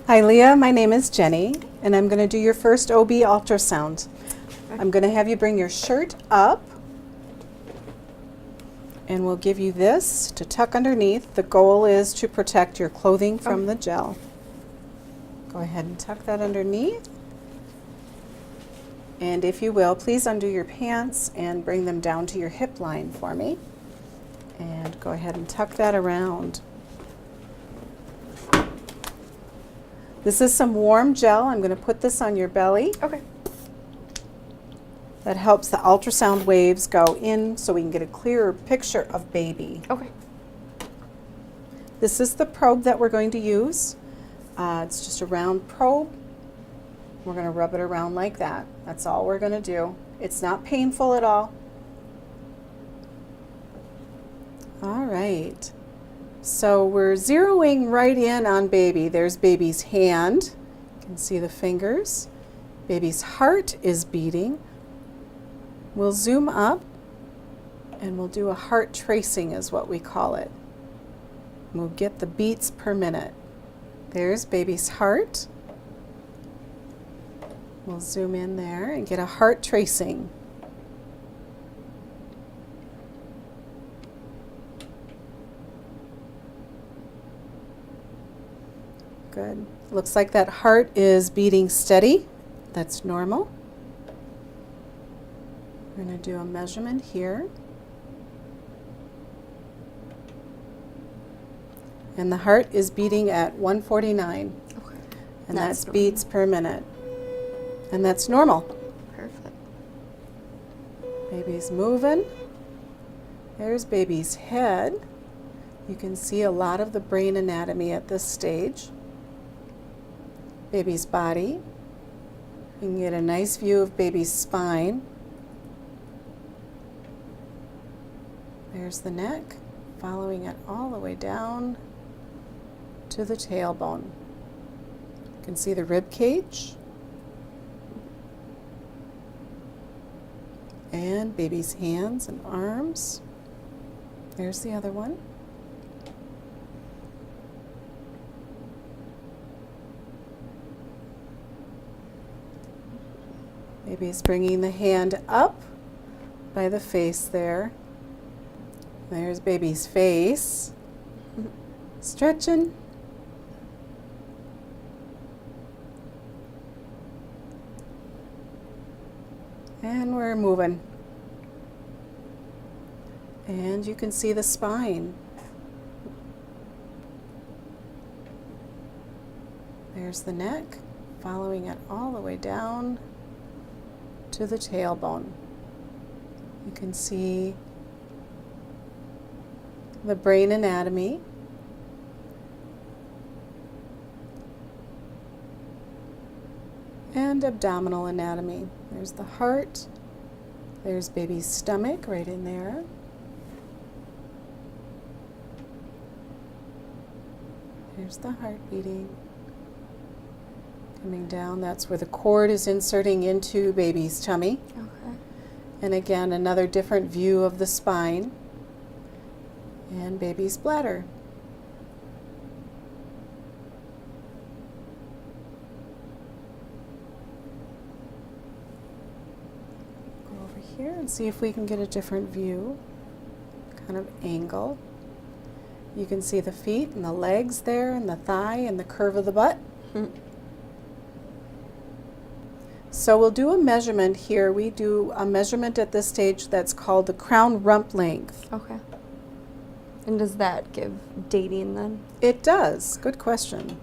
Hi Leah, my name is Jenny and I'm going to do your first OB ultrasound. I'm going to have you bring your shirt up and we'll give you this to tuck underneath. The goal is to protect your clothing from the gel. Go ahead and tuck that underneath. And if you will, please undo your pants and bring them down to your hip line for me. And go ahead and tuck that around. This is some warm gel. I'm going to put this on your belly. Okay. That helps the ultrasound waves go in so we can get a clearer picture of baby. Okay. This is the probe that we're going to use. It's just a round probe. We're going to rub it around like that. That's all we're going to do. It's not painful at all. All right. So we're zeroing right in on baby. There's baby's hand. You can see the fingers. Baby's heart is beating. We'll zoom up and we'll do a heart tracing is what we call it. We'll get the beats per minute. There's baby's heart. We'll zoom in there and get a heart tracing. Good. Looks like that heart is beating steady. That's normal. We're going to do a measurement here. And the heart is beating at 149. Okay. And that's beats per minute. And that's normal. Perfect. Baby's moving. There's baby's head. You can see a lot of the brain anatomy at this stage. Baby's body. You can get a nice view of baby's spine. There's the neck, following it all the way down to the tailbone. You can see the rib cage. And baby's hands and arms. There's the other one. Baby's bringing the hand up by the face there. There's baby's face. Stretching. And we're moving. And you can see the spine. There's the neck, following it all the way down to the tailbone. You can see the brain anatomy. And abdominal anatomy. There's the heart. There's baby's stomach right in there. There's the heart beating. Coming down, that's where the cord is inserting into baby's tummy. Okay. And again, another different view of the spine and baby's bladder. Go over here and see if we can get a different view, kind of angle. You can see the feet and the legs there and the thigh and the curve of the butt. So we'll do a measurement here. We do a measurement at this stage that's called the crown rump length. Okay. And does that give dating then? It does. Good question.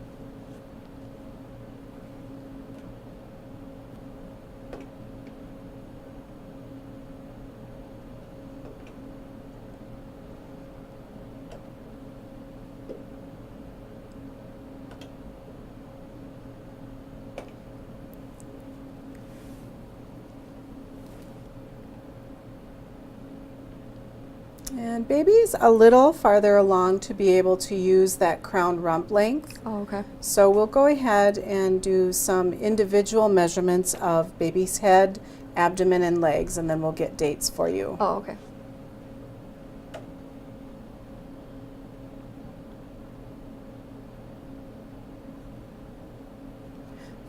And baby's a little farther along to be able to use that crown rump length. Oh, okay. So we'll go ahead and do some individual measurements of baby's head, abdomen, and legs, and then we'll get dates for you. Oh, okay.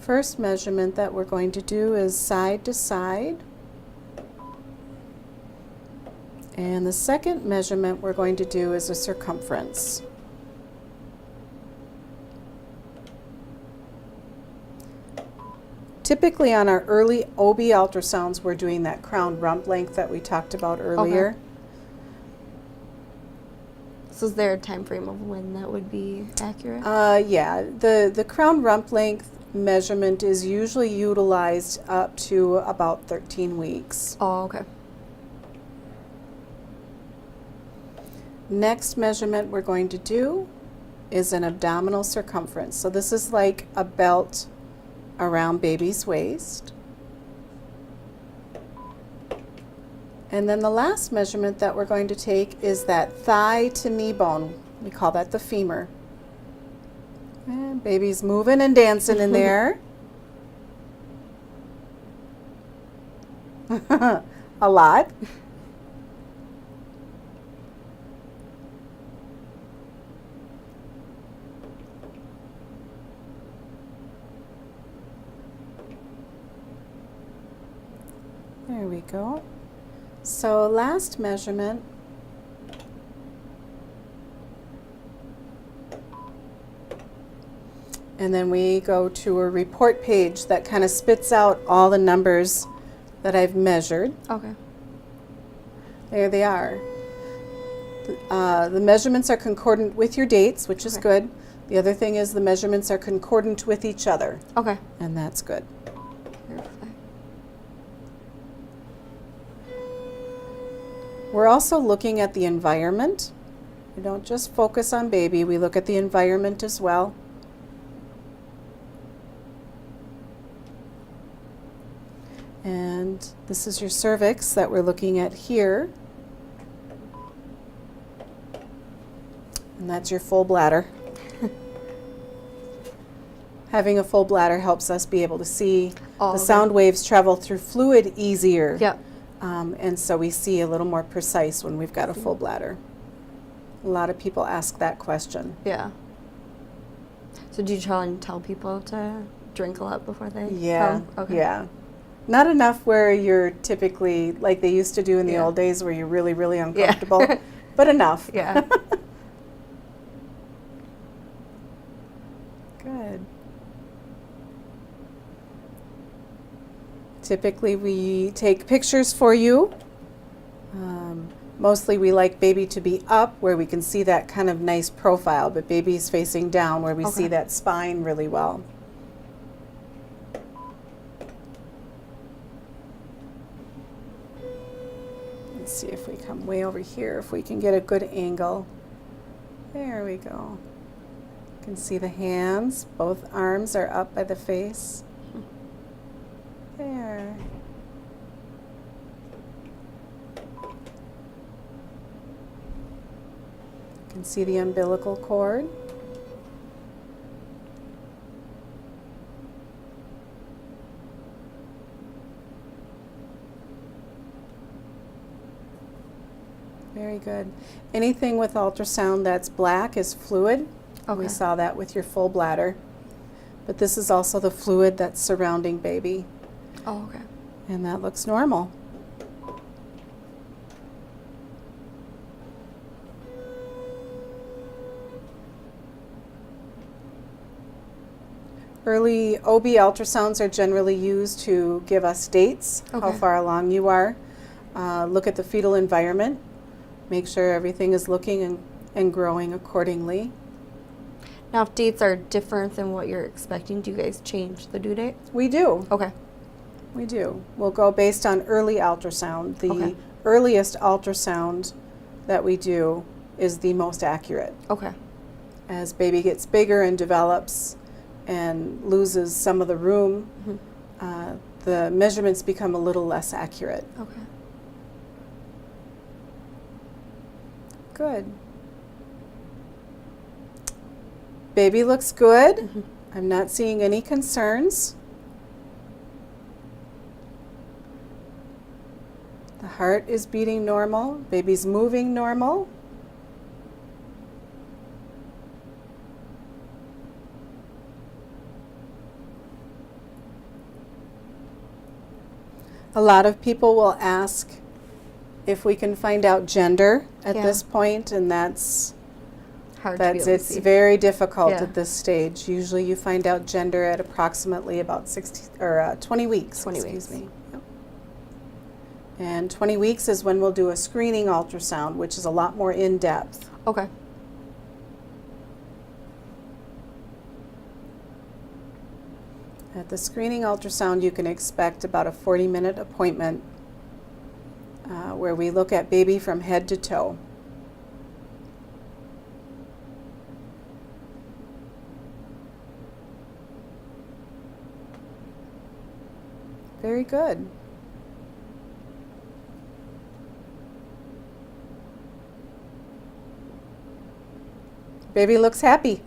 First measurement that we're going to do is side to side. And the second measurement we're going to do is a circumference. Typically on our early OB ultrasounds, we're doing that crown rump length that we talked about earlier. Okay. So is there a time frame of when that would be accurate? Yeah, the crown rump length measurement is usually utilized up to about 13 weeks. Oh, okay. Next measurement we're going to do is an abdominal circumference. So this is like a belt around baby's waist. And then the last measurement that we're going to take is that thigh to knee bone. We call that the femur. And baby's moving and dancing in there. A lot. There we go. So last measurement, and then we go to a report page that kind of spits out all the numbers that I've measured. Okay. There they are. The measurements are concordant with your dates, which is good. The other thing is the measurements are concordant with each other, Okay. and that's good. Perfect. We're also looking at the environment. We don't just focus on baby, we look at the environment as well. And this is your cervix that we're looking at here. And that's your full bladder. Having a full bladder helps us be able to see the sound waves travel through fluid easier. Yep. And so we see a little more precise when we've got a full bladder. A lot of people ask that question. Yeah. So do you try and tell people to drink a lot before they Yeah, come? Okay. yeah. Not enough where you're typically, like they used to do in the Yeah. old days, where you're really, really uncomfortable, but enough. Yeah. Good. Typically we take pictures for you. Mostly we like baby to be up where we can see that kind of nice profile, but baby's facing down where we see that spine really well. Let's see if we come way over here, if we can get a good angle. There we go. You can see the hands, both arms are up by the face. There. You can see the umbilical cord. Very good. Anything with ultrasound that's black is fluid. Okay. We saw that with your full bladder. But this is also the fluid that's surrounding baby. Oh, okay. And that looks normal. Early OB ultrasounds are generally used to give us dates, how Okay. far along you are. Look at the fetal environment. Make sure everything is looking and growing accordingly. Now, if dates are different than what you're expecting, do you guys change the due date? We do. Okay. We do. We'll go based on early ultrasound. The Okay. earliest ultrasound that we do is the most accurate. Okay. As baby gets bigger and develops and loses some of the room, the measurements become a little less accurate. Okay. Good. Baby looks good. I'm not seeing any concerns. The heart is beating normal. Baby's moving normal. A lot of people will ask if we can find out gender at Yeah. this point, and that's Hard to be able to it's see. very difficult Yeah. at this stage. Usually you find out gender at approximately about 20 weeks. 20 excuse weeks. me. Yep. And 20 weeks is when we'll do a screening ultrasound, which is a lot more in depth. Okay. At the screening ultrasound, you can expect about a 40-minute appointment where we look at baby from head to toe. Very good. Baby looks happy.